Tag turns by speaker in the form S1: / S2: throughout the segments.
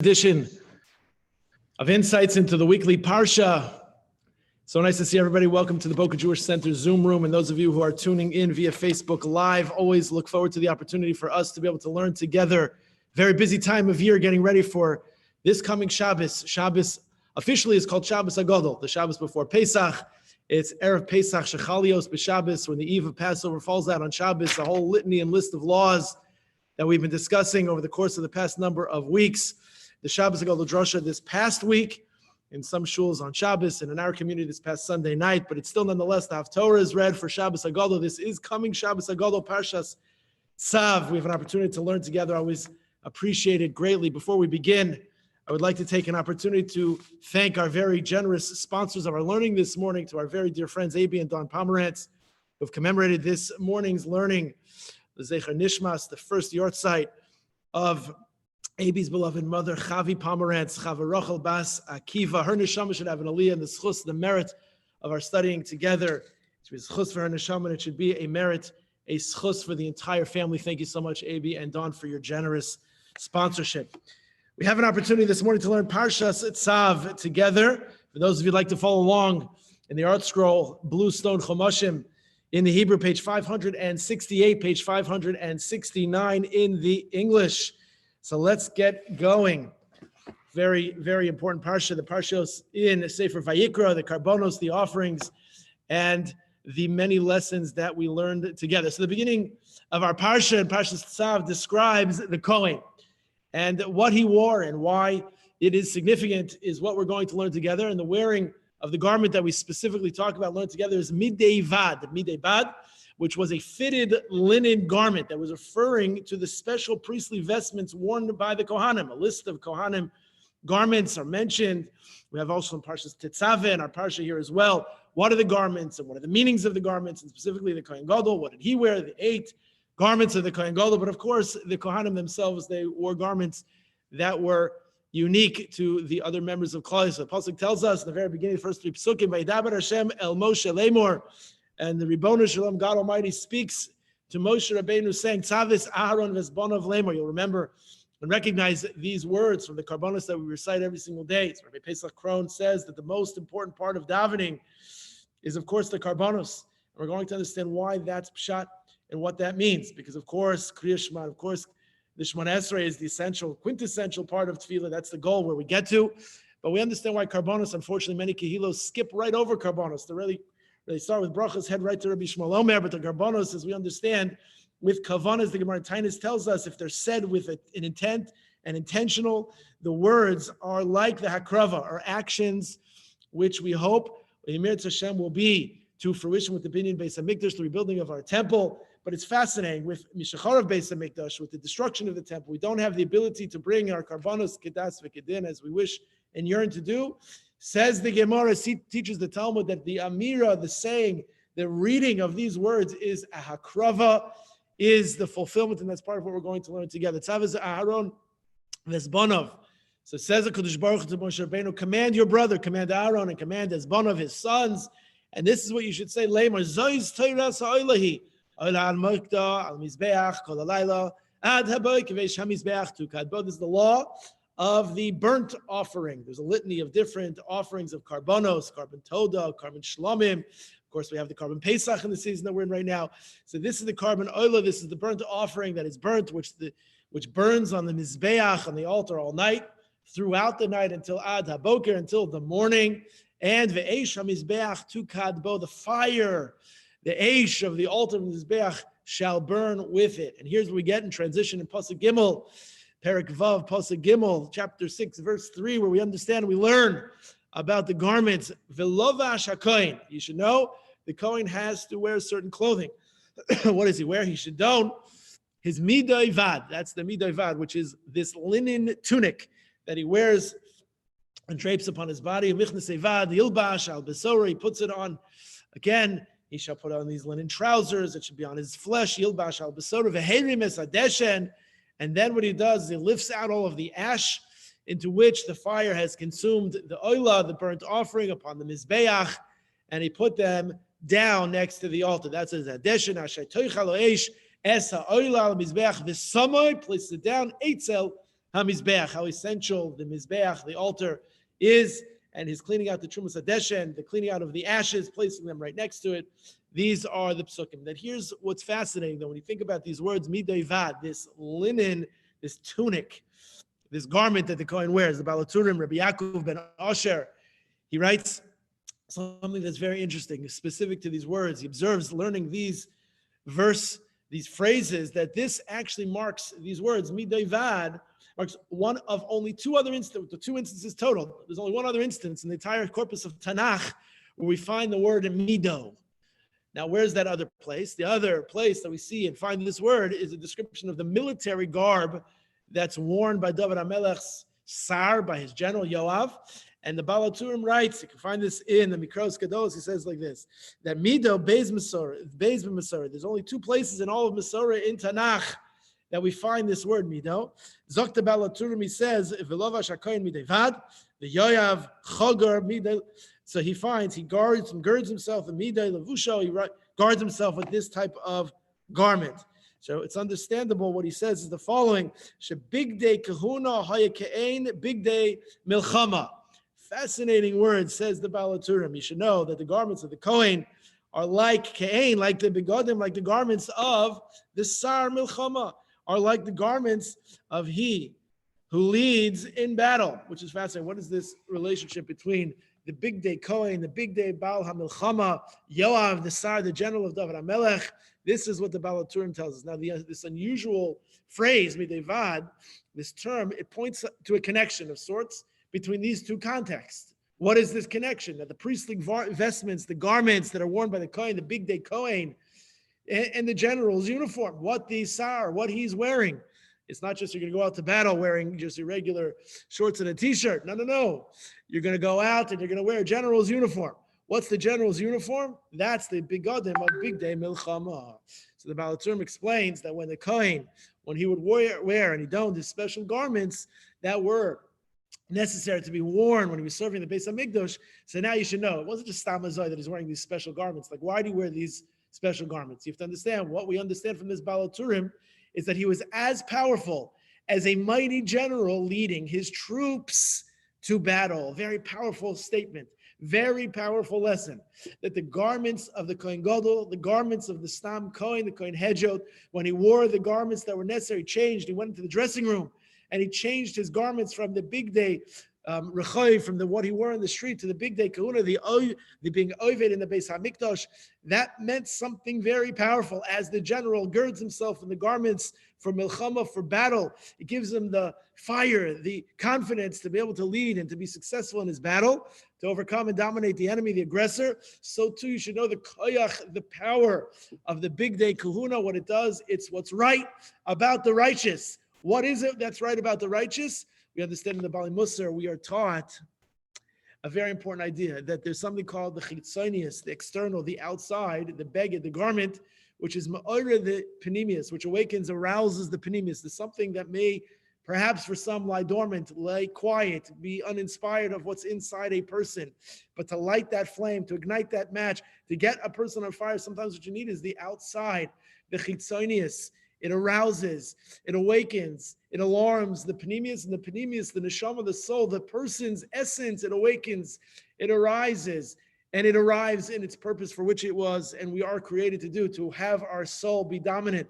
S1: Edition of Insights into the Weekly Parsha. So nice to see everybody. Welcome to the Boca Jewish Center Zoom room. And those of you who are tuning in via Facebook Live, always look forward to the opportunity for us to be able to learn together. Very busy time of year getting ready for this coming Shabbos. Shabbos officially is called Shabbos HaGadol, the Shabbos before Pesach. It's Erev Pesach Shechalios B'Shabbos, when the eve of Passover falls out on Shabbos, a whole litany and list of laws that we've been discussing over the course of the past number of weeks. The Shabbos HaGadol Drosha this past week, in some shuls on Shabbos, and in our community this past Sunday night, but it's still nonetheless, the Haftorah is read for Shabbos HaGadol. This is coming Shabbos HaGadol, Parshas Tzav. We have an opportunity to learn together. I always appreciate it greatly. Before we begin, I would like to take an opportunity to thank our very generous sponsors of our learning this morning, to our very dear friends, Abi and Don Pomerantz, who have commemorated this morning's learning, the Zecher Nishmas, the first yahrzeit of Abi's beloved mother, Chavi Pomerantz, Chava Rachel Bas Akiva. Her neshama should have an aliyah and the schus, the merit of our studying together. It should be a schus for her neshama, and it should be a merit, a schus for the entire family. Thank you so much, Abi and Don, for your generous sponsorship. We have an opportunity this morning to learn Parshas Tzav together. For those of you who'd like to follow along in the art scroll, Blue Stone Chomashim, in the Hebrew, page 568, page 569 in the English. So let's get going. Very, very important Parsha. The Parshas in Sefer Vayikra, the Karbonos, the offerings, and the many lessons that we learned together. So the beginning of our Parsha, and Parshas Tzav, describes the Kohen. And what he wore and why it is significant is what we're going to learn together. And the wearing of the garment that we specifically talk about, learn together, is midei bad, which was a fitted linen garment that was referring to the special priestly vestments worn by the Kohanim. A list of Kohanim garments are mentioned. We have also in Parshas Tzav in our Parsha here as well. What are the garments and what are the meanings of the garments, and specifically the Kohen Gadol? What did he wear? The 8 garments of the Kohen Gadol. But of course, the Kohanim themselves, they wore garments that were unique to the other members of Klal Yisrael. The Pasuk tells us in the very beginning, the first 3 Pesukim, Vayidaber Hashem el Moshe Lemor, and the Ribono Shalom, God Almighty, speaks to Moshe Rabbeinu saying, Tzavis Aharon Vesbonov Lemor. You'll remember and recognize these words from the Karbonos that we recite every single day. So Rabbi Pesach Kron says that the most important part of davening is, of course, the Karbonos. And we're going to understand why that's pshat and what that means. Because, of course, Kriya Shema, of course, the Shemona Esrei is the essential, quintessential part of Tefillah. That's the goal where we get to. But we understand why Karbonos, unfortunately, many Kehilos skip right over Karbonos. They start with brachas, head right to Rabbi Shmuel Omer, but the Karbonos, as we understand, with kavanas, the Gemara Tainus tells us, if they're said with an intent and intentional, the words are like the hakrava, or actions which we hope Yemir Hashem will be to fruition with the binyan Beis Hamikdash, the rebuilding of our temple. But it's fascinating, with Mishacharav Beis Hamikdash, with the destruction of the temple, we don't have the ability to bring our Karbonos Kedas V'Kedin as we wish and yearn to do. Says the Gemara, teaches the Talmud, that the Amira, the saying, the reading of these words is a hakrava, is the fulfillment, and that's part of what we're going to learn together. Tzav is Aharon Vesbonov. So says the Kodesh Baruch Hu to Moshe Rabbeinu, command your brother, command Aaron, and command Vesbonov, his sons. And this is what you should say, Lemar, Zois Teiras Ha'olahi, Ola al Mokda, al Mizbeach, Kol Alayla, Ad Haboy, Kevesh HaMizbeach, Tukadbo. This is the law of the burnt offering. There's a litany of different offerings of karbonos, carbon toda, carbon shlomim. Of course, we have the carbon pesach in the season that we're in right now. So this is the carbon oila. This is the burnt offering that is burnt, which burns on the mizbeach, on the altar all night, throughout the night until ad haboker, until the morning. And ve'esh hamizbeach tukadbo, the fire, the eish of the altar of the mizbeach shall burn with it. And here's what we get in transition in Pasuk Gimel, Perek Vav, Pasuk Gimel, chapter 6, verse 3, where we understand, we learn about the garments. Velovash HaKohen. You should know the Kohen has to wear certain clothing. What does he wear? He should don't. His midai vad, that's the midai vad, which is this linen tunic that he wears and drapes upon his body. Michnesei vad, yilbash al besora, he puts it on. Again, he shall put on these linen trousers. It should be on his flesh. Yilbash al besora, veherim es adeshen. And then what he does is he lifts out all of the ash into which the fire has consumed the oila, the burnt offering, upon the mizbeach, and he put them down next to the altar. That says, Adeshin ashay toichal oesh es ha'oila al mizbeach v'samoi, places it down, eitzel HaMizbeach, how essential the Mizbeach, the altar, is, and his cleaning out the Trumas Hadeshen, the cleaning out of the ashes, placing them right next to it. These are the psukim. That here's what's fascinating, though, when you think about these words, midayvad, this linen, this tunic, this garment that the Kohen wears, the Balaturim, Rabbi Yaakov ben Asher, he writes something that's very interesting, specific to these words. He observes, learning these phrases, that this actually marks, these words, midayvad, marks one of only two other instances, the two instances total. There's only one other instance in the entire corpus of Tanakh where we find the word mido. Now, where's that other place? The other place that we see and find this word is a description of the military garb that's worn by David HaMelech's Sar, by his general Yoav. And the Balaturim writes, you can find this in the Mikros Kados, he says like this, that mido beis Masorah, there's only two places in all of Masorah in Tanakh that we find this word mido. Zokta Balaturim, he says, V'lovash HaKohen midayvad, the Yoav chogar mido. So he girds himself, and midai levusho, he guards himself with this type of garment. So it's understandable what he says is the following: big day kahuna haya ke'ein, big day milchama. Fascinating words, says the Balaturim. You should know that the garments of the Kohen are like ke'ein, like the begodim, like the garments of the Sar milchama, are like the garments of he who leads in battle, which is fascinating. What is this relationship between the big day Kohen, the big day Baal HaMilchama, Yoav, the Sar, the general of David HaMelech? This is what the Balaturim tells us. Now, this unusual phrase, midayvad, this term, it points to a connection of sorts between these two contexts. What is this connection? That the priestly vestments, the garments that are worn by the Kohen, the big day Kohen, and the general's uniform, what the Sar, what he's wearing. It's not just you're going to go out to battle wearing just your regular shorts and a t-shirt. No. You're going to go out and you're going to wear a general's uniform. What's the general's uniform? That's the begodim of big day milchama. So the Balaturim explains that when the Kohen, when he would wear and he donned his special garments that were necessary to be worn when he was serving the Beis HaMikdash, so now you should know, it wasn't just Stamazai that he's wearing these special garments. Like, why do you wear these special garments? You have to understand, what we understand from this Balaturim is that he was as powerful as a mighty general leading his troops to battle. Very powerful statement, very powerful lesson, that the garments of the Kohen Gadol, the garments of the Stam Kohen, the Kohen Hedjot, when he wore the garments that were necessary, changed, he went into the dressing room and he changed his garments from the big day Rechoy, from what he wore in the street, to the big day kahuna, the being oved in the Beis HaMikdash. That meant something very powerful. As the general girds himself in the garments for milchama, for battle, it gives him the fire, the confidence to be able to lead and to be successful in his battle, to overcome and dominate the enemy, the aggressor. So too, you should know the koyach, the power of the big day kahuna. What it does, it's what's right about the righteous. What is it that's right about the righteous? We understand in the Bali Musar, we are taught a very important idea, that there's something called the chitzonius, the external, the outside, the beged, the garment, which is ma'ora, the panemius, which awakens, arouses the panemius. There's something that may, perhaps for some, lie dormant, lie quiet, be uninspired of what's inside a person. But to light that flame, to ignite that match, to get a person on fire, sometimes what you need is the outside, the chitzonius. It arouses, it awakens, it alarms the panemius, and the panemius, the neshama, the soul, the person's essence. It awakens, it arises, and it arrives in its purpose for which it was and we are created to do, to have our soul be dominant.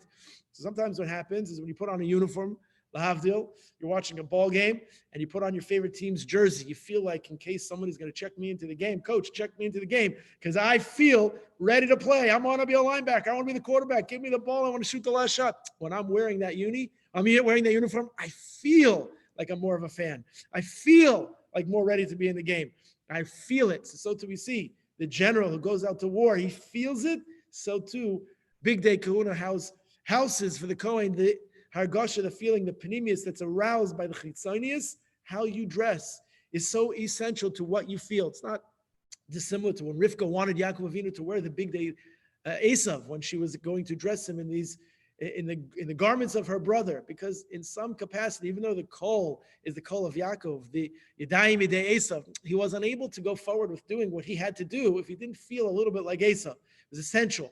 S1: So sometimes what happens is when you put on a uniform, lahavdil, you're watching a ball game and you put on your favorite team's jersey. You feel like, in case somebody's going to check me into the game, coach, check me into the game, because I feel ready to play. I want to be a linebacker. I want to be the quarterback. Give me the ball. I want to shoot the last shot. When I'm wearing that wearing that uniform, I feel like I'm more of a fan. I feel like more ready to be in the game. I feel it. So too we see the general who goes out to war. He feels it. So too, big day kahuna houses for the Kohen, the hargasha, the feeling, the panemius that's aroused by the chitzonius. How you dress is so essential to what you feel. It's not dissimilar to when Rivka wanted Yaakov Avinu to wear the big day Esav, when she was going to dress him in the garments of her brother, because in some capacity, even though the kol is the kol of Yaakov, the Yadayim Yidei Esav, he was unable to go forward with doing what he had to do if he didn't feel a little bit like Esav. It was essential.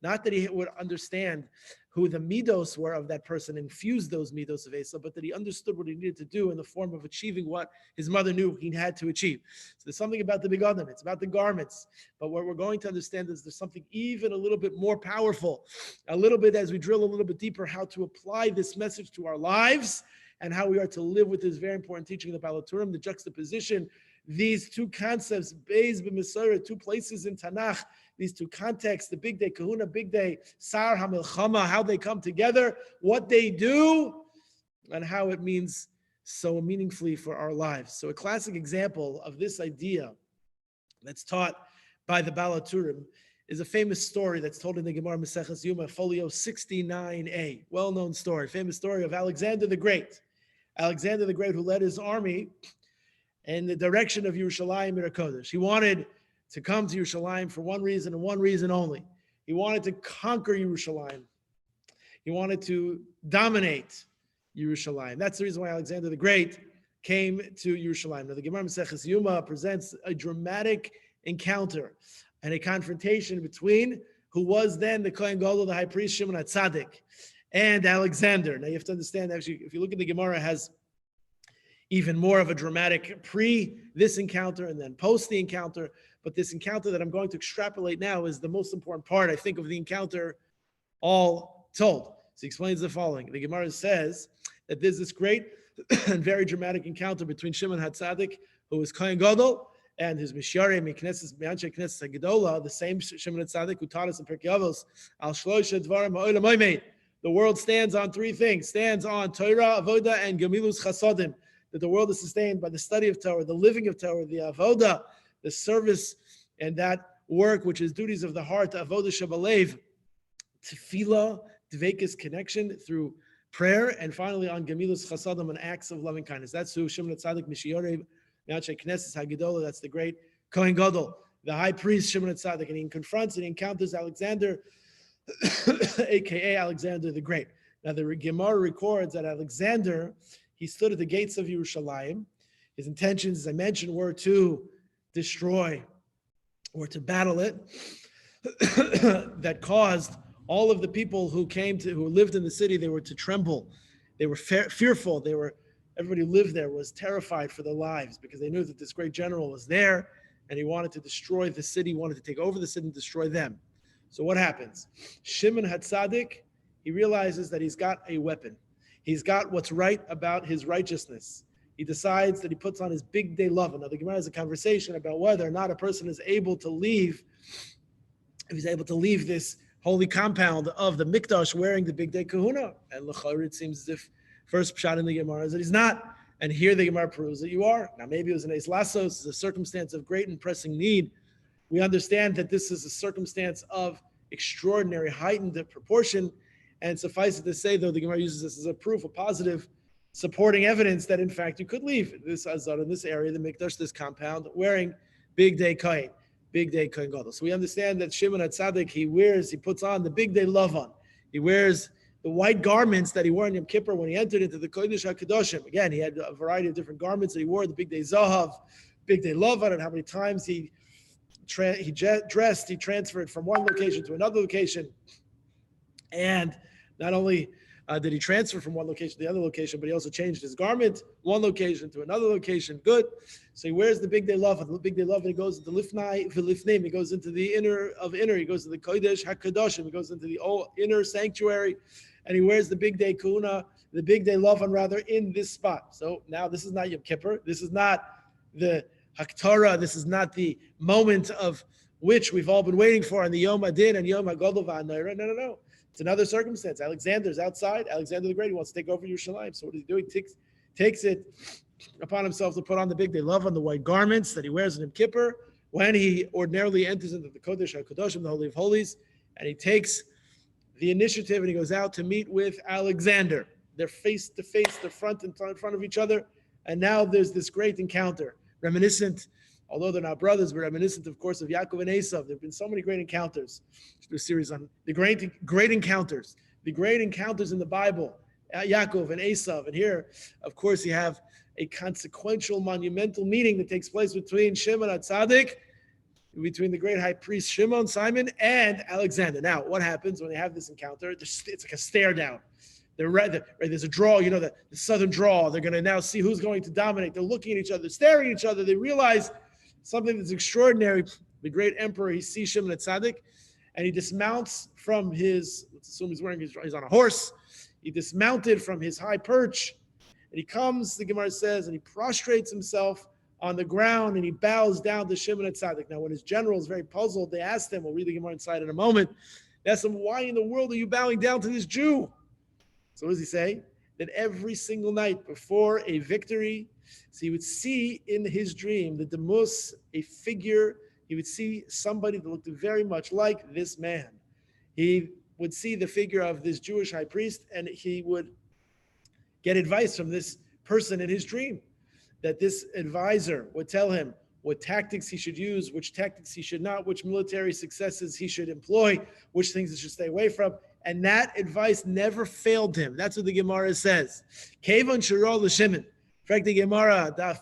S1: Not that he would understand who the midos were of that person, infused those midos of Esau, but that he understood what he needed to do in the form of achieving what his mother knew he had to achieve. So there's something about the begadim, it's about the garments. But what we're going to understand is there's something even a little bit more powerful, a little bit as we drill a little bit deeper, how to apply this message to our lives and how we are to live with this very important teaching of the Balaturim, the juxtaposition, these two concepts, Beis b'Mesorah, two places in Tanakh, these two contexts, the big day kahuna, big day sar hamilchama, how they come together, what they do, and how it means so meaningfully for our lives. So a classic example of this idea that's taught by the Balaturim is a famous story that's told in the Gemara Maseches Yuma, folio 69a, well-known story, famous story of Alexander the Great. Alexander the Great, who led his army in the direction of Yerushalayim Ir HaKodesh. He wanted to come to Yerushalayim for one reason and one reason only. He wanted to conquer Yerushalayim. He wanted to dominate Yerushalayim. That's the reason why Alexander the Great came to Yerushalayim. Now, the Gemara Maseches Yuma presents a dramatic encounter and a confrontation between who was then the Kohen Gadol, the high priest Shimon HaTzadik, and Alexander. Now, you have to understand, actually, if you look at the Gemara, it has even more of a dramatic pre this encounter and then post the encounter. But this encounter that I'm going to extrapolate now is the most important part, I think, of the encounter all told. So he explains the following. The Gemara says that there's this great and very dramatic encounter between Shimon HaTzadik, who was Kohen Gadol, and his Mishyarei Miknesses Me'anshe Knesses HaGedola, the same Shimon HaTzadik who taught us in Pirkei Avos, Al Shlosha Dvarim Ha'olam Oimed. The world stands on three things, stands on Torah, Avoda, and Gemilus Chasodim. That the world is sustained by the study of Torah, the living of Torah, the Avoda, the service, and that work, which is duties of the heart, Avoda Shabalev, Tefillah, Dvekis, connection through prayer, and finally on Gemilus Chasadim, and acts of loving kindness. That's who Shimon HaTzadik, Mishiyorei, Me'anshe Knesses HaGedola, that's the great Kohen Gadol, the high priest Shimon HaTzadik, and he confronts and he encounters Alexander, aka Alexander the Great. Now the Gemara records that Alexander, he stood at the gates of Yerushalayim. His intentions, as I mentioned, were to destroy or to battle it. That caused all of the people who lived in the city, they were to tremble. They were fearful. Everybody who lived there was terrified for their lives because they knew that this great general was there and he wanted to destroy the city, wanted to take over the city and destroy them. So what happens? Shimon HaTzadik, he realizes that he's got a weapon. He's got what's right about his righteousness. He decides that he puts on his big day love. Now the Gemara has a conversation about whether or not a person is able to leave, if he's able to leave this holy compound of the Mikdash wearing the big day kahuna. And l'chayr, it seems as if first pshat in the Gemara is that he's not. And here the Gemara proves that you are. Now maybe it was an eis lasos, it's a circumstance of great and pressing need. We understand that this is a circumstance of extraordinary heightened proportion. And suffice it to say, though, the Gemara uses this as a proof, a positive supporting evidence that in fact you could leave this azar in this area, the Mikdash, this compound, wearing big day kohen gadol. So we understand that Shimon HaTzadik, he puts on the big day lavan. He wears the white garments that he wore in Yom Kippur when he entered into the Kodesh HaKadoshim. Again, he had a variety of different garments that he wore, the big day zahav, big day lavan, and how many times he transferred from one location to another location. And not only did he transfer from one location to the other location, but he also changed his garment, one location to another location. Good. So he wears the big day love. The big day love, and he goes into lifnai v'lifnim. He goes into the inner of inner. He goes to the kodesh hakadoshim. He goes into the inner sanctuary, and he wears the big day kuna, the big day love, rather in this spot. So now this is not Yom Kippur. This is not the Haktarah. This is not the moment of which we've all been waiting for on the Yom Adin and Yom HaGadol v'Hanayra. No. It's another circumstance. Alexander's outside. Alexander the Great, he wants to take over Yerushalayim. So what does he do? He takes it upon himself to put on the big day love on the white garments that he wears in Yom Kippur when he ordinarily enters into the Kodesh HaKadoshim, the Holy of Holies, and he takes the initiative and he goes out to meet with Alexander. They're face to face, they're in front of each other, and now there's this great encounter, reminiscent, although they're not brothers, but reminiscent, of course, of Yaakov and Esau. There have been so many great encounters. Let's do a series on the great encounters. The great encounters in the Bible, Yaakov and Esau. And here, of course, you have a consequential, monumental meeting that takes place between Shimon HaTzadik, between the great high priest Shimon, Simon, and Alexander. Now, what happens when they have this encounter? It's like a stare down. There's a draw, the southern draw. They're going to now see who's going to dominate. They're looking at each other, staring at each other. They realize something that's extraordinary. The great emperor, he sees Shimon at Tzaddik, and he dismounts from his, let's assume he's on a horse. He dismounted from his high perch, and he comes, the Gemara says, and he prostrates himself on the ground, and he bows down to Shimon at Tzaddik. Now, when his general is very puzzled, they asked him, we'll read the Gemara inside in a moment, they asked him, why in the world are you bowing down to this Jew? So what does he say? That every single night before a victory, so he would see in his dream, the demus, a figure, he would see somebody that looked very much like this man. He would see the figure of this Jewish high priest, and he would get advice from this person in his dream, that this advisor would tell him what tactics he should use, which tactics he should not, which military successes he should employ, which things he should stay away from. And that advice never failed him. That's what the Gemara says. Kevon Shirol L'Shimon. In fact, the Gemara, Daf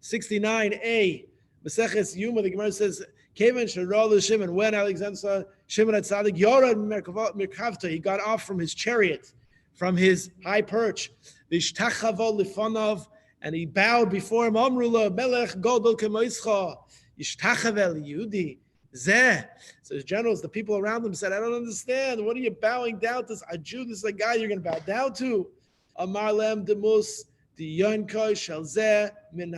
S1: 69a, Maseches Yuma, the Gemara says, Kevon Shirol L'Shimon. When Alexander saw Shimon at Tzaddik, Yorad Merkavta, he got off from his chariot, from his high perch. Vishtachavo Lifonov, and he bowed before him. Amrullah, Melech Godol Kemoischa, Yishtachavel Yudi. Zeh. So his generals, the people around him said, I don't understand. What are you bowing down to? A Jew, this is a guy you're going to bow down to. Amar lem demus the yonkoi shel zeh min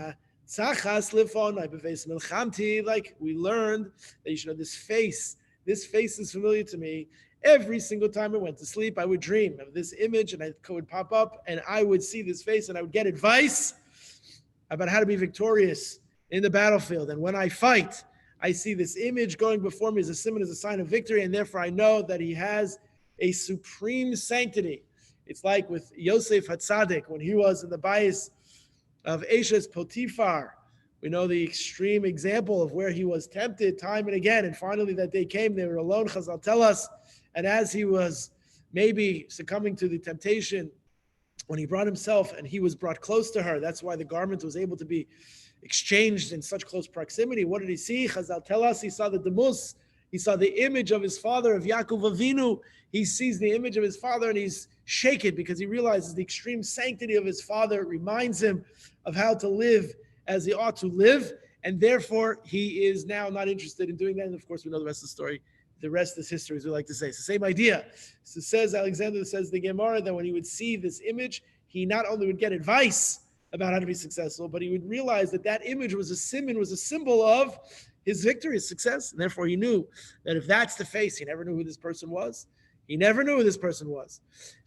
S1: tzachas lifonai beveis milchamti. Like we learned that you should know this face. This face is familiar to me. Every single time I went to sleep, I would dream of this image, and it would pop up, and I would see this face, and I would get advice about how to be victorious in the battlefield. And when I fight, I see this image going before me as a symbol, as a sign of victory, and therefore I know that he has a supreme sanctity. It's like with Yosef HaTzadik, when he was in the bias of Eshes Potiphar. We know the extreme example of where he was tempted time and again, and finally that day came, they were alone, Chazal tell us, and as he was maybe succumbing to the temptation, when he brought himself and he was brought close to her, that's why the garment was able to be exchanged in such close proximity. What did he see? Chazal tell us he saw the demus, he saw the image of his father, of Yaakov Avinu. He sees the image of his father and he's shaken because he realizes the extreme sanctity of his father. It reminds him of how to live as he ought to live, and therefore he is now not interested in doing that. And of course we know the rest of the story. The rest is history, as we like to say. It's the same idea. So says Alexander, says the Gemara, that when he would see this image, he not only would get advice about how to be successful, but he would realize that that image was a symbol of his victory, his success. And therefore he knew that if that's the face, he never knew who this person was. He never knew who this person was,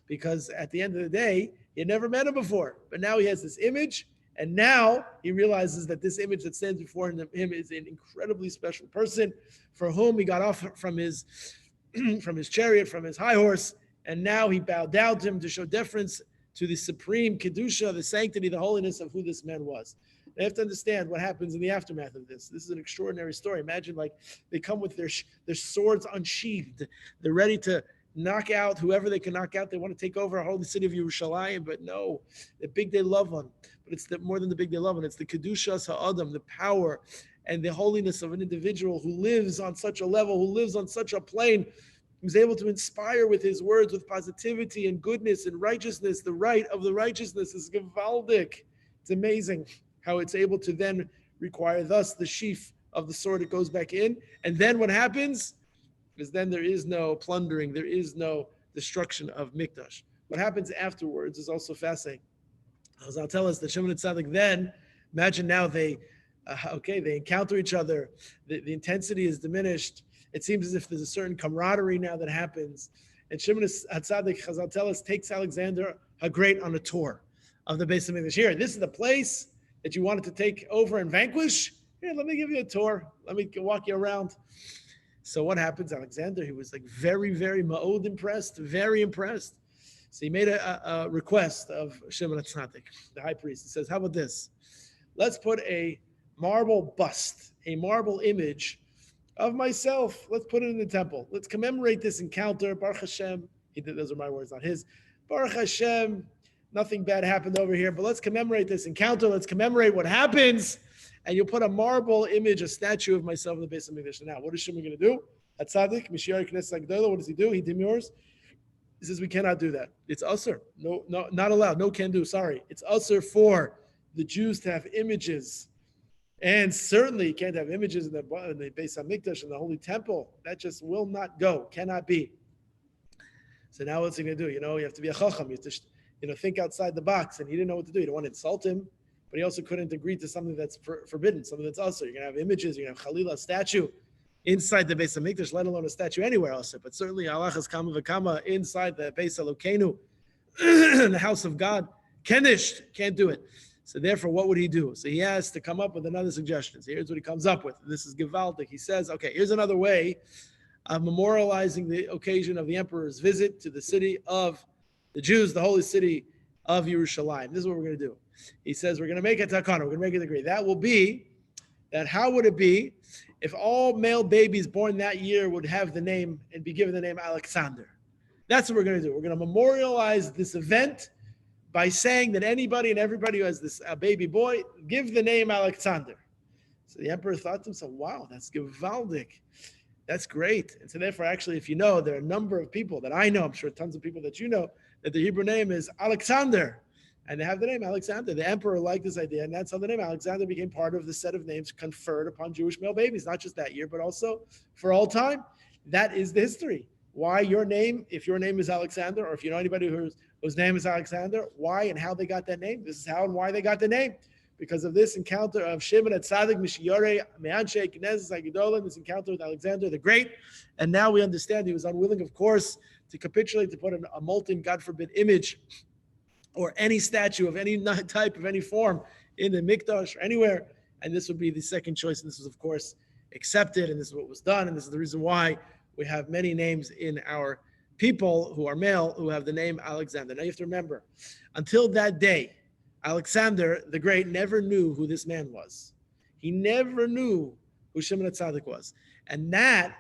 S1: because at the end of the day, he had never met him before. But now he has this image, and now he realizes that this image that stands before him is an incredibly special person for whom he got off from his from his chariot, from his high horse, and now he bowed down to him to show deference to the supreme kedusha, the sanctity, the holiness of who this man was. They have to understand what happens in the aftermath of this. This is an extraordinary story. Imagine, like, they come with their swords unsheathed. They're ready to knock out whoever they can knock out. They want to take over a holy city of Yerushalayim, but no, the big day love one. But it's more than the big day love one. It's the kedushas ha'adam, the power and the holiness of an individual who lives on such a level, who lives on such a plane, who's able to inspire with his words, with positivity and goodness and righteousness. The right of the righteousness is gewaldic. It's amazing how it's able to then require thus the sheath of the sword. It goes back in. And then what happens is then there is no plundering. There is no destruction of Mikdash. What happens afterwards is also fascinating. As I'll tell us that Shimon and Tzaddik then, imagine now they encounter each other. The intensity is diminished. It seems as if there's a certain camaraderie now that happens. And Shimon HaTzadik, Chazal tell us, takes Alexander HaGreat on a tour of the Beis HaMikdash. Here, this is the place that you wanted to take over and vanquish. Here, let me give you a tour. Let me walk you around. So what happens? Alexander, he was like very, very ma'od impressed, very impressed. So he made a request of Shimon HaTzadik, the high priest. He says, how about this? Let's put a marble bust, a marble image of myself. Let's put it in the temple. Let's commemorate this encounter. Baruch Hashem. Those are my words, not his. Baruch Hashem. Nothing bad happened over here, but let's commemorate this encounter. Let's commemorate what happens. and you'll put a marble image, a statue of myself in the base of Mikdash. Now, what is Shimon going to do? At Tzaddik, Mishiari Knesset Agdola, what does he do? He demurs. He says, we cannot do that. It's usher. No, not allowed. No can do. Sorry. It's usher for the Jews to have images. And certainly you can't have images in the Beis HaMikdash, in the Holy Temple. That just will not go. Cannot be. So now what's he going to do? You have to be a chacham. You have to, think outside the box. And he didn't know what to do. You don't want to insult him, but he also couldn't agree to something that's forbidden, something that's usher. You're going to have images. You're going to have Chalila, a statue, inside the Beis HaMikdash, let alone a statue anywhere else. But certainly, halachas kama v'kama, inside the Beis Elokeinu, the house of God, kenished, can't do it. So therefore, what would he do? So he has to come up with another suggestion. So here's what he comes up with. This is Givaldic. He says, okay, here's another way of memorializing the occasion of the emperor's visit to the city of the Jews, the holy city of Yerushalayim. This is what we're going to do. He says, we're going to make a takana. We're going to make a decree. That will be, that how would it be if all male babies born that year would have the name and be given the name Alexander? That's what we're going to do. We're going to memorialize this event by saying that anybody and everybody who has this baby boy, give the name Alexander. So the emperor thought to himself, wow, that's gewaldic. That's great. And so therefore, actually, if you know, there are a number of people that I know, I'm sure tons of people that you know, that the Hebrew name is Alexander. And they have the name Alexander. The emperor liked this idea, and that's how the name Alexander became part of the set of names conferred upon Jewish male babies, not just that year, but also for all time. That is the history. Why your name, if your name is Alexander, or if you know anybody whose name is Alexander, why and how they got that name. This is how and why they got the name. Because of this encounter of Shimon at Tzaddik, Mishiyore, Me'anshe, Knesset, Agidola, this encounter with Alexander the Great. And now we understand he was unwilling, of course, to capitulate, to put a molten, God forbid, image or any statue of any type, of any form in the Mikdash or anywhere. And this would be the second choice. And this was, of course, accepted. And this is what was done. And this is the reason why we have many names in our people who are male who have the name Alexander. Now you have to remember, until that day, Alexander the Great never knew who this man was. He never knew who Shimon HaTzadik was. And that,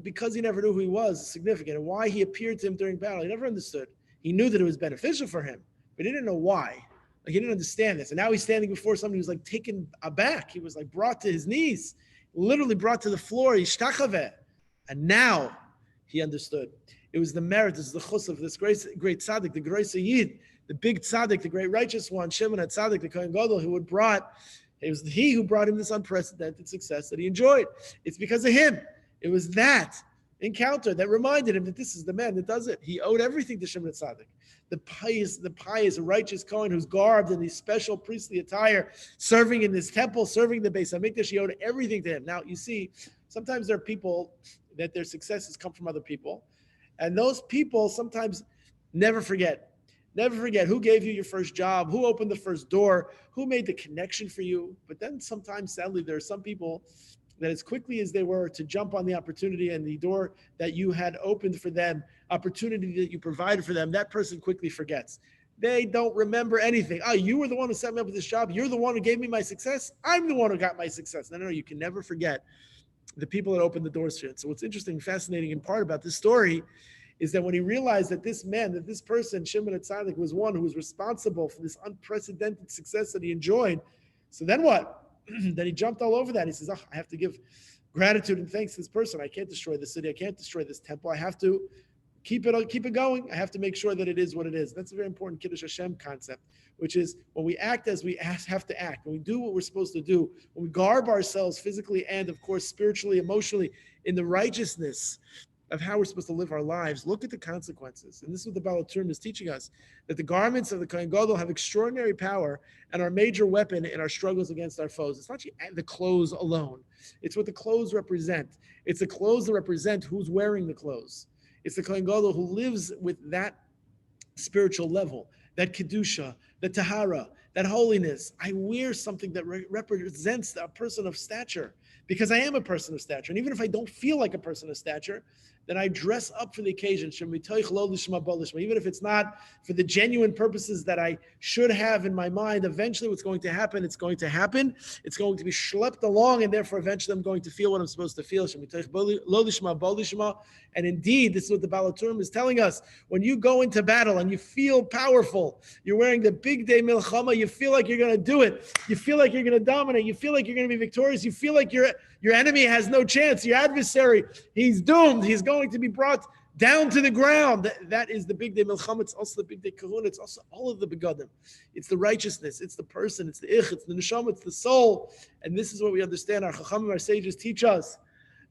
S1: because he never knew who he was, is significant. And why he appeared to him during battle, he never understood. He knew that it was beneficial for him, but he didn't know why. Like, he didn't understand this. And now he's standing before somebody who's like taken aback. He was like brought to his knees, literally brought to the floor. Yishtachaveh. And now he understood. It was the merit, this is the chus of this great tzaddik, the great Yid, the big tzaddik, the great righteous one, Shimon HaTzadik, the Kohen Gadol, it was he who brought him this unprecedented success that he enjoyed. It's because of him. It was that encounter that reminded him that this is the man that does it. He owed everything to Shimon HaTzadik. The pious, righteous Kohen who's garbed in his special priestly attire, serving in this temple, serving the Beis HaMikdash, he owed everything to him. Now, you see, sometimes there are people that their successes come from other people, and those people sometimes never forget. Never forget who gave you your first job, who opened the first door, who made the connection for you. But then sometimes, sadly, there are some people that as quickly as they were to jump on the opportunity and the door that you had opened for them, opportunity that you provided for them, that person quickly forgets. They don't remember anything. Oh, you were the one who set me up with this job. You're the one who gave me my success. I'm the one who got my success. No, you can never forget the people that opened the doors to it. So what's interesting, fascinating in part about this story is that when he realized that this man, that this person, Shimon HaTzadik, was one who was responsible for this unprecedented success that he enjoyed. So then what? Then he jumped all over that. He says, I have to give gratitude and thanks to this person. I can't destroy the city. I can't destroy this temple. I have to keep it going. I have to make sure that it is what it is. That's a very important Kiddush Hashem concept, which is when we act as we have to act, when we do what we're supposed to do, when we garb ourselves physically and, of course, spiritually, emotionally, in the righteousness of how we're supposed to live our lives, look at the consequences. And this is what the Baal HaTurim is teaching us, that the garments of the Kohen Gadol have extraordinary power and are a major weapon in our struggles against our foes. It's not the clothes alone. It's what the clothes represent. It's the clothes that represent who's wearing the clothes. It's the Kohen Gadol who lives with that spiritual level, that Kedusha, that Tahara, that holiness. I wear something that represents a person of stature. because I am a person of stature. And even if I don't feel like a person of stature, then I dress up for the occasion. Even if it's not for the genuine purposes that I should have in my mind, eventually what's going to happen, it's going to happen. It's going to be schlepped along, and therefore eventually I'm going to feel what I'm supposed to feel. And indeed, this is what the Baal HaTurim is telling us. When you go into battle and you feel powerful, you're wearing the big day milchama, you feel like you're going to do it. You feel like you're going to dominate. You feel like you're going to be victorious. You feel like your enemy has no chance. Your adversary, he's doomed. He's going to be brought down to the ground. That is the big day milchama. It's also the big day kahuna. It's also all of the begadim. It's the righteousness. It's the person. It's the ich. It's the neshama. It's the soul. And this is what we understand. Our chachamim, our sages teach us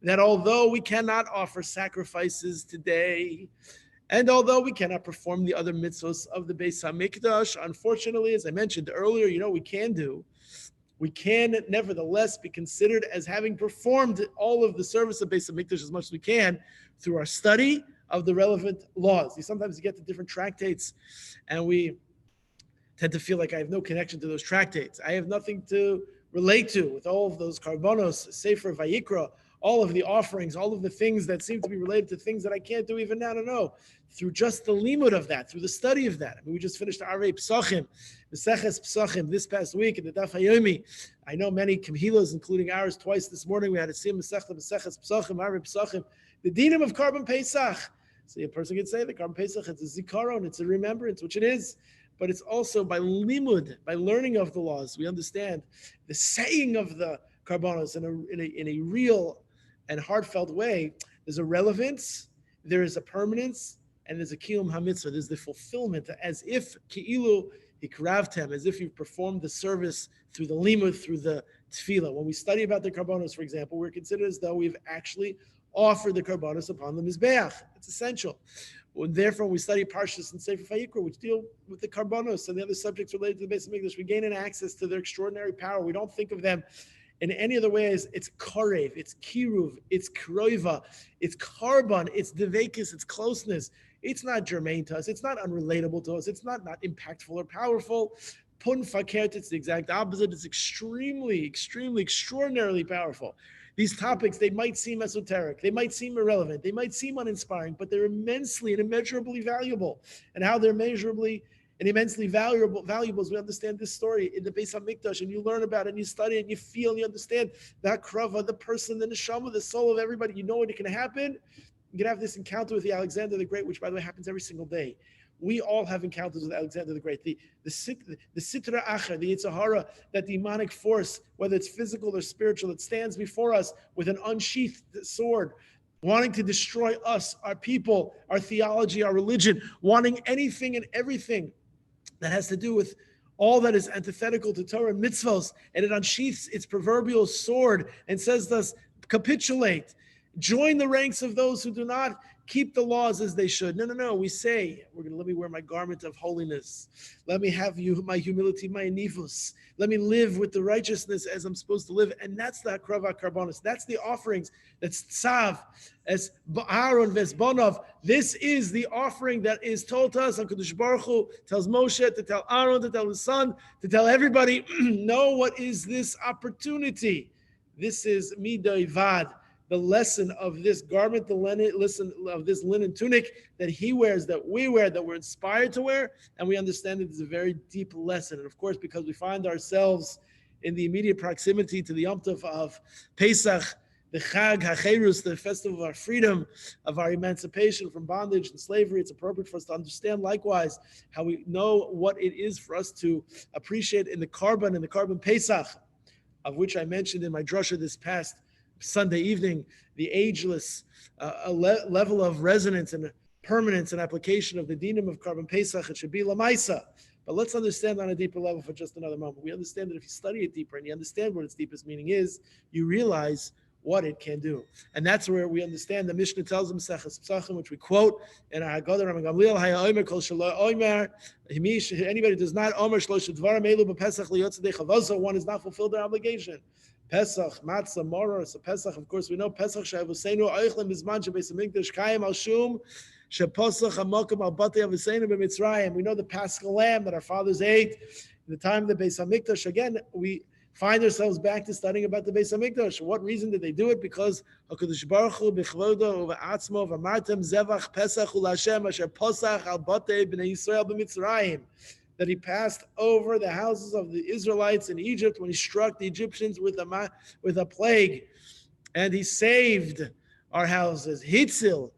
S1: that although we cannot offer sacrifices today, and although we cannot perform the other mitzvahs of the Beis HaMikdash, unfortunately, as I mentioned earlier, we can nevertheless be considered as having performed all of the service of Beis HaMikdash as much as we can through our study of the relevant laws. Sometimes you get to different tractates, and we tend to feel like I have no connection to those tractates. I have nothing to relate to with all of those karbonos, Sefer Vayikra, all of the offerings, all of the things that seem to be related to things that I can't do even now. No. Through just the limud of that, through the study of that. I mean, we just finished Arei Psachim, Meseches Psachim this past week in the Daf Hayomi. I know many Kemhilas, including ours, twice this morning. We had to see Meseches Psachim, Arei Psachim, the dinim of Karban Pesach. So a person could say the Karban Pesach, it's a zikaron, it's a remembrance, which it is. But it's also by limud, by learning of the laws, we understand the saying of the karbanos in a real and heartfelt way. There's a relevance, there is a permanence, and there's a kiyum hamitzvah. There's the fulfillment, as if ki'ilu hikravtem, as if you've performed the service through the limud, through the tefillah. When we study about the karbanos, for example, we're considered as though we've actually offered the karbanos upon the mizbeach. It's essential. Therefore, when we study Parshas and Sefer Vayikra, which deal with the karbanos and the other subjects related to the Beis HaMikdash, we gain an access to their extraordinary power. We don't think of them in any other ways. It's karev, it's kiruv, it's kroiva, it's karban, it's devekis, it's closeness. It's not germane to us. It's not unrelatable to us. It's not impactful or powerful. Pun fakert, it's the exact opposite. It's extremely, extraordinarily powerful. These topics, they might seem esoteric, they might seem irrelevant, they might seem uninspiring, but they're immensely and immeasurably valuable. And how they're measurably and immensely valuable as we understand this story in the Beis HaMikdash, and you learn about it, and you study it, and you feel, and you understand that krava, the person, the neshama, the soul of everybody. You know what can happen. You can have this encounter with the Alexander the Great, which, by the way, happens every single day. We all have encounters with Alexander the Great. The sitra acher, the yitzhahara, that demonic force, whether it's physical or spiritual, that stands before us with an unsheathed sword, wanting to destroy us, our people, our theology, our religion, wanting anything and everything that has to do with all that is antithetical to Torah and mitzvos, and it unsheaths its proverbial sword and says to us, capitulate, join the ranks of those who do not keep the laws as they should. No. We say, let me wear my garment of holiness. Let me have my humility, my nifus. Let me live with the righteousness as I'm supposed to live. And that's the akrava karbonis. That's the offerings. That's tzav, as Aaron vesbonov. This is the offering that is told to us. HaKadosh Baruch Hu tells Moshe to tell Aaron, to tell his son, to tell everybody, know what is this opportunity. This is midai vad. The lesson of this garment, of this linen tunic that he wears, that we wear, that we're inspired to wear, and we understand that it's a very deep lesson. And of course, because we find ourselves in the immediate proximity to the Yom Tov of Pesach, the Chag HaCherus, the festival of our freedom, of our emancipation from bondage and slavery, it's appropriate for us to understand likewise how we know what it is for us to appreciate in the Karban Pesach, of which I mentioned in my drasha this past Sunday evening, the ageless level of resonance and permanence and application of the dinim of Karban Pesach. It should be lamaisa. But let's understand on a deeper level for just another moment. We understand that if you study it deeper and you understand what its deepest meaning is, you realize what it can do. And that's where we understand the Mishnah tells them, Psachim, which we quote in our Haggadah, Rabbi Gamliel, Haya Omer, Kol Shelo Omer, anybody does not Omer, Shlosh Dvarim Elu B'Pesach Liyotzadei Chavaso, one has not fulfilled their obligation. Pesach, Matzah, Moror, so Pesach, of course, we know Pesach, Sha'avosenu, Oichlem, Bizman, Shebeis HaMikdash, Kayim, Al Shum, Sheposach, HaMokim, Al Batei, Avosenu, B'Mitzrayim. We know the Paschal Lamb that our fathers ate in the time of the Beis HaMikdash. Again, find ourselves back to studying about the Beis Hamikdash. What reason did they do it? Because HaKadosh Baruch Hu b'chvodo u'v'atzmo v'amartem zevach pesach u'lashem asher posach al batei b'nei Yisrael b'Mitzrayim, that he passed over the houses of the Israelites in Egypt when he struck the Egyptians with a plague, and he saved our houses. Hitzil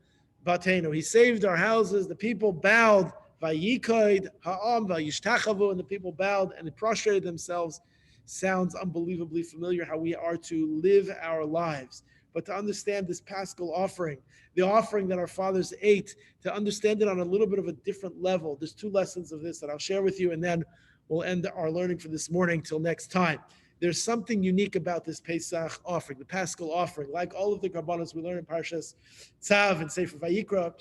S1: batenu, he saved our houses. The people bowed. Vayikoid ha'am vayishtachavu, and the people bowed and they prostrated themselves. Sounds unbelievably familiar how we are to live our lives. But to understand this Paschal offering, the offering that our fathers ate, to understand it on a little bit of a different level, there's 2 lessons of this that I'll share with you, and then we'll end our learning for this morning till next time. There's something unique about this Pesach offering, the Paschal offering. Like all of the Karbanos we learn in Parshas Tzav and Sefer Vayikra,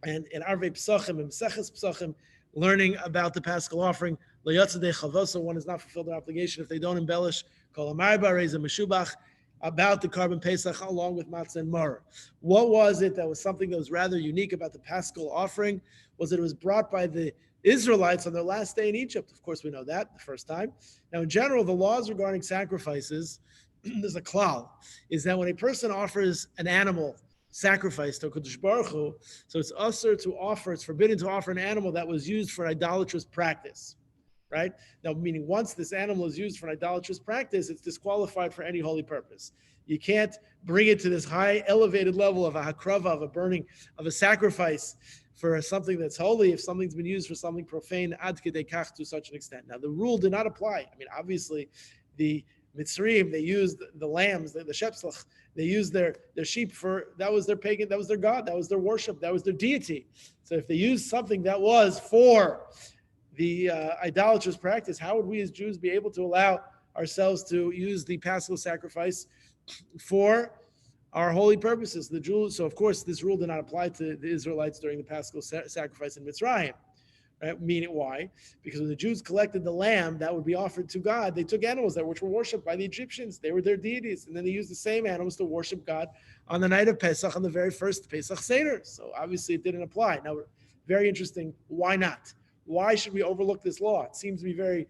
S1: and in Arvei Pesachim and Meseches Pesachim, learning about the Paschal offering. One has not fulfilled their obligation if they don't embellish Kol Hamarba, Reis Meshubach, about the Karban Pesach along with matzah and maror. What was it that was something that was rather unique about the Paschal offering? Was that it was brought by the Israelites on their last day in Egypt. Of course, we know that the first time. Now, in general, the laws regarding sacrifices, there's a klal, is that when a person offers an animal sacrifice to Kadosh Baruch Hu, so it's it's forbidden to offer an animal that was used for idolatrous practice, right? Now, meaning once this animal is used for an idolatrous practice, it's disqualified for any holy purpose. You can't bring it to this high elevated level of a hakrava, of a burning, of a sacrifice for something that's holy if something's been used for something profane, ad kedei kach, to such an extent. Now, the rule did not apply. I mean, obviously, the Mitzrayim, they used the lambs, the shepslach, they used their sheep for, that was their pagan, that was their god, that was their worship, that was their deity. So if they used something that was for the idolatrous practice, how would we as Jews be able to allow ourselves to use the Paschal sacrifice for our holy purposes? The Jews, so of course this rule did not apply to the Israelites during the Paschal sacrifice in Mitzrayim. Right? Meaning why? Because when the Jews collected the lamb that would be offered to God, they took animals that which were worshipped by the Egyptians. They were their deities. And then they used the same animals to worship God on the night of Pesach, on the very first Pesach Seder. So obviously it didn't apply. Now, very interesting. Why not? Why should we overlook this law? It seems to be very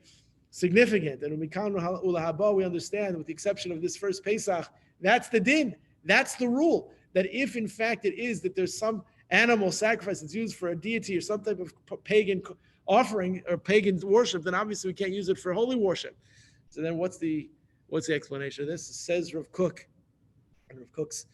S1: significant. And when we come to Ulahaba, we understand, with the exception of this first Pesach, that's the din. That's the rule. That if in fact it is that there's some animal sacrifice that's used for a deity or some type of pagan offering or pagan worship, then obviously we can't use it for holy worship. So then what's the explanation of this? It says Rav Kook, and Rav Kook's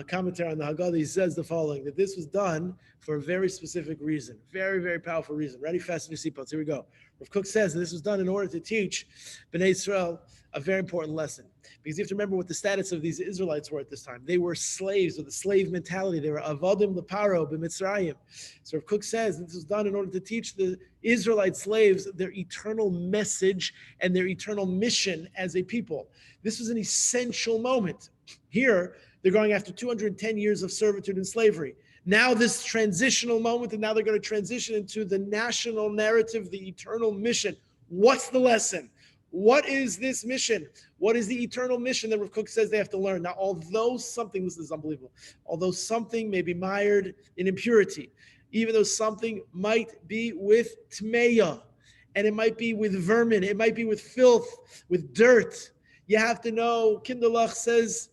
S1: commentary on the Haggadah, he says the following, that this was done for a very specific reason, very, very powerful reason. Ready, fasten your seatbelts, here we go. Rav Kook says that this was done in order to teach Bnei Israel a very important lesson. Because you have to remember what the status of these Israelites were at this time. They were slaves with a slave mentality. They were avadim leparo b'mitzrayim. So Rav Kook says this was done in order to teach the Israelite slaves their eternal message and their eternal mission as a people. This was an essential moment. Here, they're going after 210 years of servitude and slavery. Now this transitional moment, and now they're going to transition into the national narrative, the eternal mission. What's the lesson? What is this mission? What is the eternal mission that Rav Kook says they have to learn? Now, although something, this is unbelievable, although something may be mired in impurity, even though something might be with tmeya, and it might be with vermin, it might be with filth, with dirt, you have to know, Kinderlach says,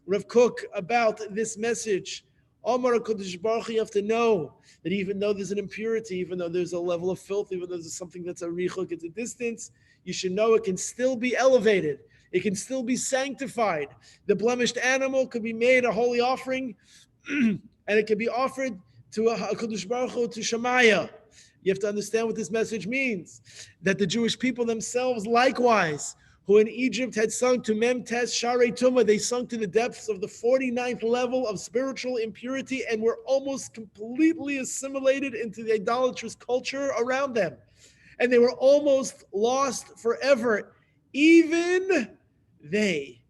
S1: Rav Kook, about this message. Omar HaKadosh Baruch Hu, you have to know that even though there's an impurity, even though there's a level of filth, even though there's something that's a richuk, it's a distance, you should know it can still be elevated. It can still be sanctified. The blemished animal could be made a holy offering, and it can be offered to HaKadosh Baruch Hu, to Shemaya. You have to understand what this message means. That the Jewish people themselves, likewise, who in Egypt had sunk to Memtes Sharei Tumah, they sunk to the depths of the 49th level of spiritual impurity and were almost completely assimilated into the idolatrous culture around them. And they were almost lost forever. Even they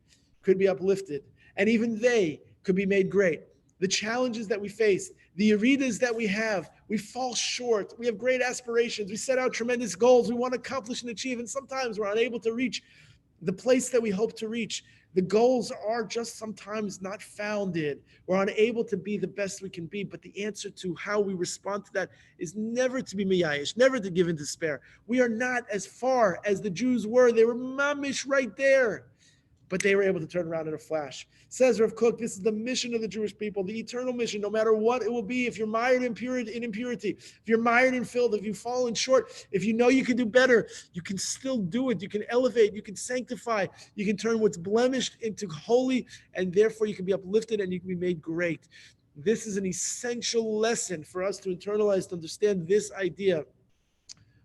S1: could be uplifted, and even they could be made great. The challenges that we face, the aridas that we have, we fall short. We have great aspirations. We set out tremendous goals we want to accomplish and achieve, and sometimes we're unable to reach the place that we hope to reach. The goals are just sometimes not founded. We're unable to be the best we can be, but the answer to how we respond to that is never to be miyayish, never to give in despair. We are not as far as the Jews were. They were mamish right there, but they were able to turn around in a flash. Says Rav Kook, this is the mission of the Jewish people, the eternal mission, no matter what it will be. If you're mired in impurity, if you're mired in filth, if you've fallen short, if you know you can do better, you can still do it. You can elevate, you can sanctify, you can turn what's blemished into holy, and therefore you can be uplifted and you can be made great. This is an essential lesson for us to internalize, to understand this idea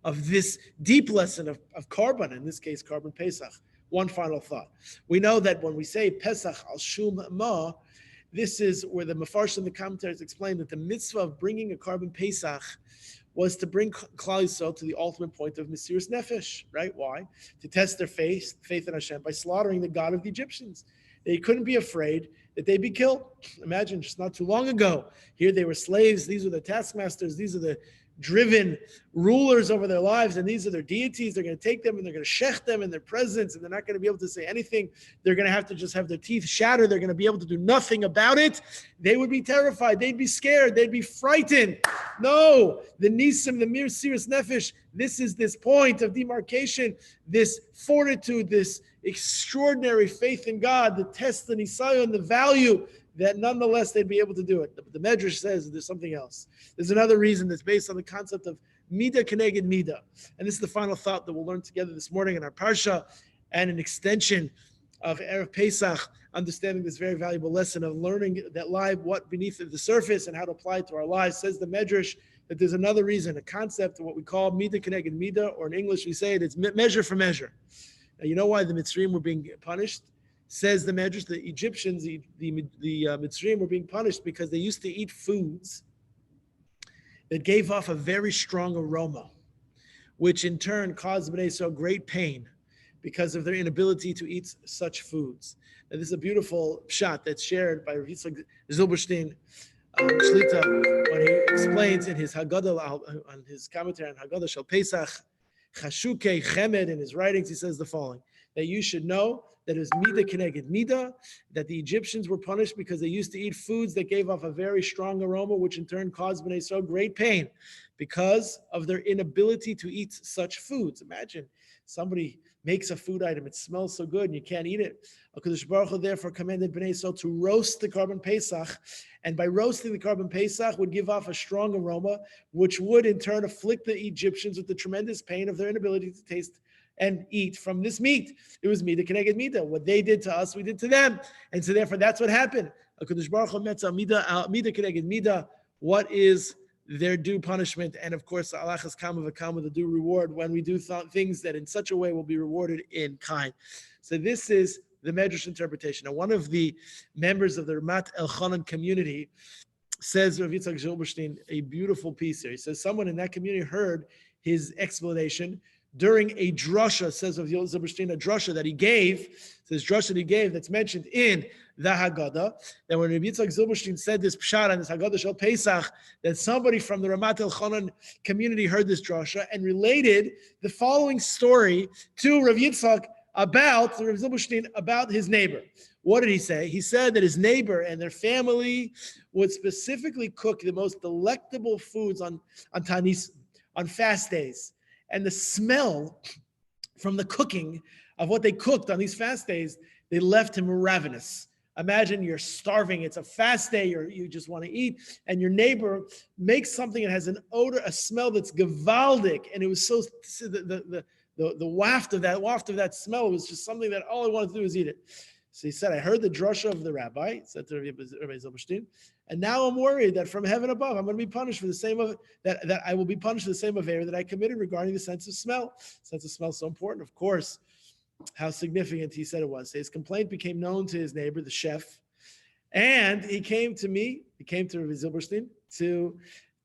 S1: of this deep lesson of Korban, in this case, Korban Pesach. One final thought. We know that when we say Pesach al Shum Ma, this is where the Mefarshim and the commentaries explain that the mitzvah of bringing a Korban Pesach was to bring Klal Yisrael to the ultimate point of Mesiras Nefesh, right? Why? To test their faith in Hashem by slaughtering the God of the Egyptians. They couldn't be afraid that they'd be killed. Imagine just not too long ago, here they were slaves. These were the taskmasters. These are the driven rulers over their lives, and these are their deities. They're going to take them and they're going to shech them in their presence, and they're not going to be able to say anything. They're going to have to just have their teeth shattered. They're going to be able to do nothing about it. They would be terrified. They'd be scared. They'd be frightened. No, the nisim, the Mesiras Nefesh, this is this point of demarcation, this fortitude, this extraordinary faith in God, the test, the nisayon, the value, that nonetheless they'd be able to do it. The Medrash says there's something else. There's another reason that's based on the concept of Mida Keneged Mida. And this is the final thought that we'll learn together this morning in our Parsha, and an extension of Erev Pesach, understanding this very valuable lesson of learning that lie what beneath the surface and how to apply it to our lives. Says the Medrash that there's another reason, a concept of what we call Mida Keneged Mida, or in English we say it's measure for measure. Now, you know why the Mitzrayim were being punished? Says the Medrash, the Egyptians, the Mitzrayim were being punished because they used to eat foods that gave off a very strong aroma, which in turn caused Bnei Yisrael great pain because of their inability to eat such foods. Now, this is a beautiful shot that's shared by Rabbi Zilberstein Shlita when he explains in his Haggadah, on his commentary on Haggadah Shel Pesach, Chashukei Chemed, in his writings, he says the following, that you should know that it was Mida Keneged Mida, that the Egyptians were punished because they used to eat foods that gave off a very strong aroma, which in turn caused Bnei Yisrael great pain because of their inability to eat such foods. Imagine somebody makes a food item, it smells so good and you can't eat it. HaKadosh Baruch Hu therefore commanded Bnei Yisrael to roast the Korban Pesach, and by roasting the Korban Pesach would give off a strong aroma, which would in turn afflict the Egyptians with the tremendous pain of their inability to taste and eat from this meat. It was Mida Keneged Mida. What they did to us, we did to them. And so therefore, that's what happened. HaKadosh Baruch Hu metzah Mida Keneged Mida. What is their due punishment? And of course, Alachas Kama V'Kama, the due reward, when we do things that in such a way will be rewarded in kind. So this is the Medrash interpretation. Now, one of the members of the Ramat Elchanan community says, Rav Yitzchak Zilberstein, a beautiful piece here. He says, someone in that community heard his explanation during a drasha, says of Zilberstein, a drasha that he gave, this drasha that he gave that's mentioned in the Haggadah, that when Rabbi Yitzchak Zilberstein said this pshat on this Haggadah Shel Pesach, that somebody from the Ramat Elchanan community heard this drasha and related the following story to Rabbi Yitzchak about Rabbi Zilberstein, about his neighbor. What did he say? He said that his neighbor and their family would specifically cook the most delectable foods on Tanis, on fast days. And the smell from the cooking of what they cooked on these fast days, they left him ravenous. Imagine you're starving. It's a fast day. You just want to eat. And your neighbor makes something that has an odor, a smell that's gewaldic. And it was so, the waft of that smell was just something that all I wanted to do was eat it. So he said, I heard the drasha of the rabbi, said to Rabbi Zilberstein, and now I'm worried that from heaven above, I'm going to be punished for the same of that I will be punished for the same affair that I committed regarding the sense of smell. Sense of smell is so important, of course, how significant he said it was. So his complaint became known to his neighbor, the chef, and he came to me, he came to Rabbi Zilberstein to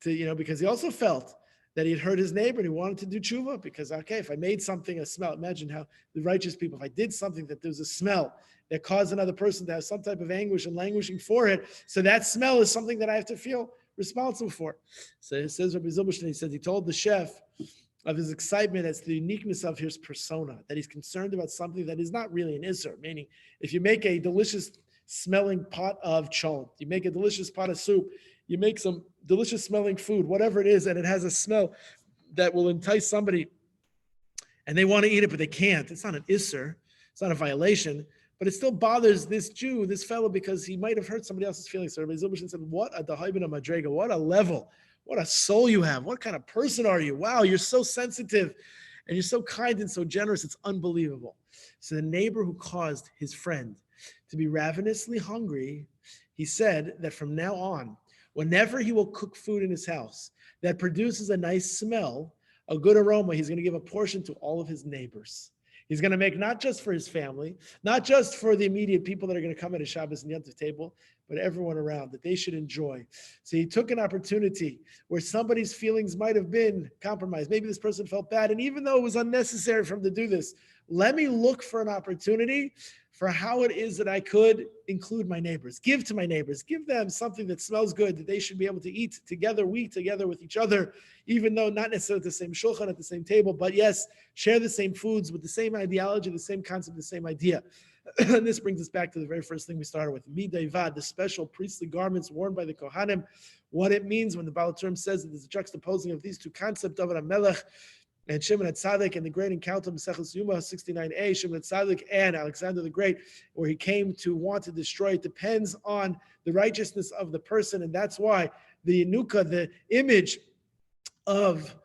S1: because he also felt that he had heard his neighbor and he wanted to do tshuva because, okay, if I made something, a smell, imagine how the righteous people, if I did something that there was a smell that caused another person to have some type of anguish and languishing for it, so that smell is something that I have to feel responsible for. So it says Rabbi Zilberstein, he says he told the chef of his excitement as to the uniqueness of his persona, that he's concerned about something that is not really an isser, meaning if you make a delicious smelling pot of cholent, you make a delicious pot of soup, you make some delicious smelling food, whatever it is, and it has a smell that will entice somebody and they want to eat it, but they can't. It's not an isser, it's not a violation, but it still bothers this Jew, this fellow, because he might have hurt somebody else's feelings. So Rabbi Zilberstein said, what a dahaibin madrega, what a level, what a soul you have. What kind of person are you? Wow, you're so sensitive and you're so kind and so generous. It's unbelievable. So the neighbor who caused his friend to be ravenously hungry, he said that from now on, whenever he will cook food in his house that produces a nice smell, a good aroma, he's going to give a portion to all of his neighbors. He's going to make not just for his family, not just for the immediate people that are going to come at his Shabbos and Yom Tov table, but everyone around, that they should enjoy. So he took an opportunity where somebody's feelings might have been compromised. Maybe this person felt bad, and even though it was unnecessary for him to do this, let me look for an opportunity for how it is that I could include my neighbors, give to my neighbors, give them something that smells good, that they should be able to eat together, we together with each other, even though not necessarily at the same shulchan, at the same table, but yes, share the same foods with the same ideology, the same concept, the same idea. And this brings us back to the very first thing we started with, midayvad, the special priestly garments worn by the Kohanim, what it means when the Baal Term says that there's a juxtaposing of these two concepts, David HaMelech and Shimon HaTzadik, and the great encounter of Maseches Yuma 69a, Shimon HaTzadik and Alexander the Great, where he came to want to destroy. It depends on the righteousness of the person, and that's why the Yanuka, the image of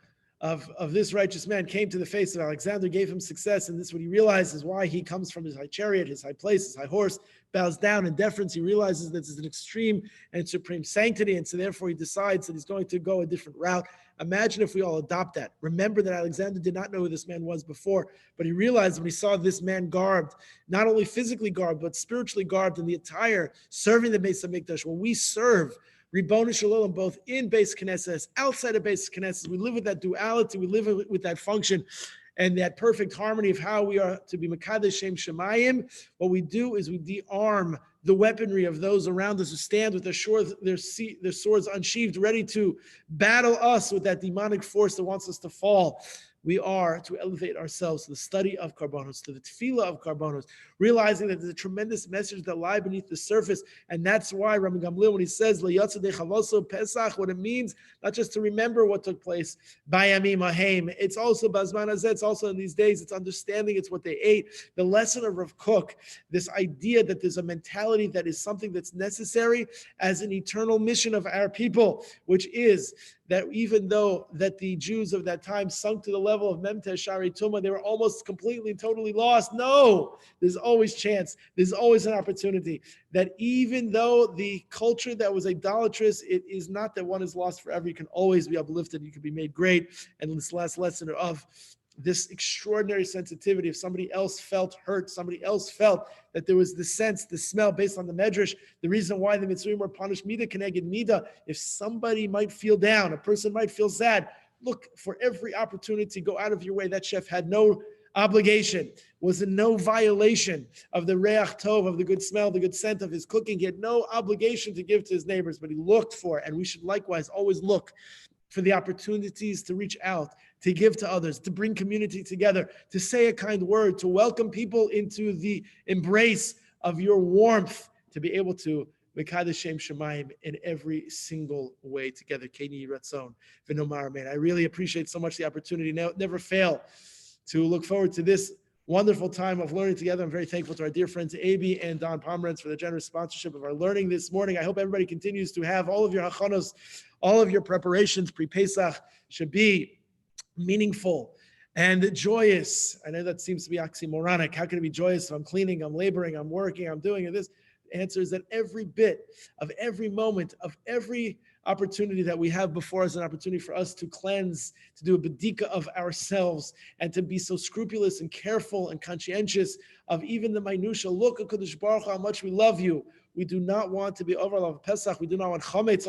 S1: this righteous man, came to the face of Alexander, gave him success, and this is what he realizes why he comes from his high chariot, his high place, his high horse, bows down in deference. He realizes that this is an extreme and supreme sanctity, and so therefore he decides that he's going to go a different route. Imagine if we all adopt that. Remember that Alexander did not know who this man was before, but he realized when he saw this man garbed, not only physically garbed, but spiritually garbed in the attire, serving the Beis HaMikdash. When we serve Ribbon Shalom, both in Beis Knesset, outside of Beis Knesset, we live with that duality, we live with that function, and that perfect harmony of how we are to be Mekadesh Shem Shemayim. What we do is we de-arm the weaponry of those around us who stand with their swords unsheathed, ready to battle us with that demonic force that wants us to fall. We are to elevate ourselves to the study of Karbonos, to the tefillah of Karbonos, realizing that there's a tremendous message that lie beneath the surface, and that's why Rabbi Gamliel, when he says Le'yatsa Dechavoso Pesach, what it means, not just to remember what took place by Yamim Haim, it's also Bazman Hazeh, it's also in these days, it's understanding, it's what they ate. The lesson of Rav Kook, this idea that there's a mentality that is something that's necessary as an eternal mission of our people, which is that even though that the Jews of that time sunk to the level of Memte Shari Tumah, they were almost completely and totally lost. No, there's always chance. There's always an opportunity that even though the culture that was idolatrous, it is not that one is lost forever. You can always be uplifted. You can be made great. And this last lesson of this extraordinary sensitivity, if somebody else felt hurt, somebody else felt that there was the sense, the smell based on the medrash, the reason why the Mitzrayim were punished, Mida Keneged Mida, if somebody might feel down, a person might feel sad, look for every opportunity, go out of your way. That chef had no obligation, was in no violation of the reach tov, of the good smell, the good scent of his cooking. He had no obligation to give to his neighbors, but he looked for, and we should likewise always look for the opportunities to reach out, to give to others, to bring community together, to say a kind word, to welcome people into the embrace of your warmth, to be able to Mekadesh Shem Shemayim in every single way together. Keni Ratzon V'nomar Amen. I really appreciate so much the opportunity. Never fail to look forward to this wonderful time of learning together. I'm very thankful to our dear friends Abi and Don Pomerantz for the generous sponsorship of our learning this morning. I hope everybody continues to have all of your hachanos, all of your preparations pre-Pesach should be meaningful and joyous. I know that seems to be oxymoronic. How can it be joyous if I'm cleaning, I'm laboring, I'm working, I'm doing this? The answer is that every bit of every moment of every opportunity that we have before us, an opportunity for us to cleanse, to do a bedika of ourselves, and to be so scrupulous and careful and conscientious of even the minutia. Look, HaKadosh Baruch Hu, how much we love you. We do not want to be over of Pesach. We do not want chametz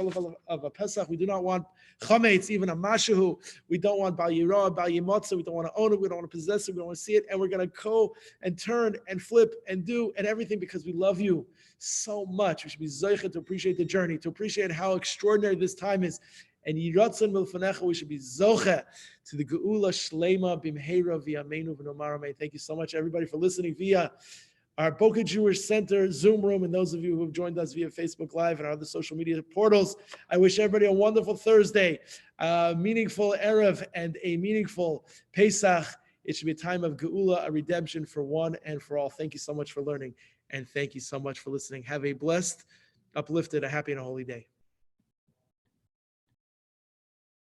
S1: of a Pesach. We do not want chametz, even a mashahu. We don't want bal yirah, bal yimotza. We don't want to own it. We don't want to possess it. We don't want to see it. And we're going to go and turn and flip and do and everything because we love you so much. We should be zeicha to appreciate the journey, to appreciate how extraordinary this time is. and Yiratzon Milfanecha, we should be Zoche to the Geula Shlema Bimheira V'Yameinu V'Nomar Amen. Thank you so much, everybody, for listening via our Boca Jewish Center Zoom room, and those of you who have joined us via Facebook Live and our other social media portals. I wish everybody a wonderful Thursday, meaningful Erev, and a meaningful Pesach. It should be a time of Geula, a redemption for one and for all. Thank you so much for learning, and thank you so much for listening. Have a blessed, uplifted, a happy and a holy day.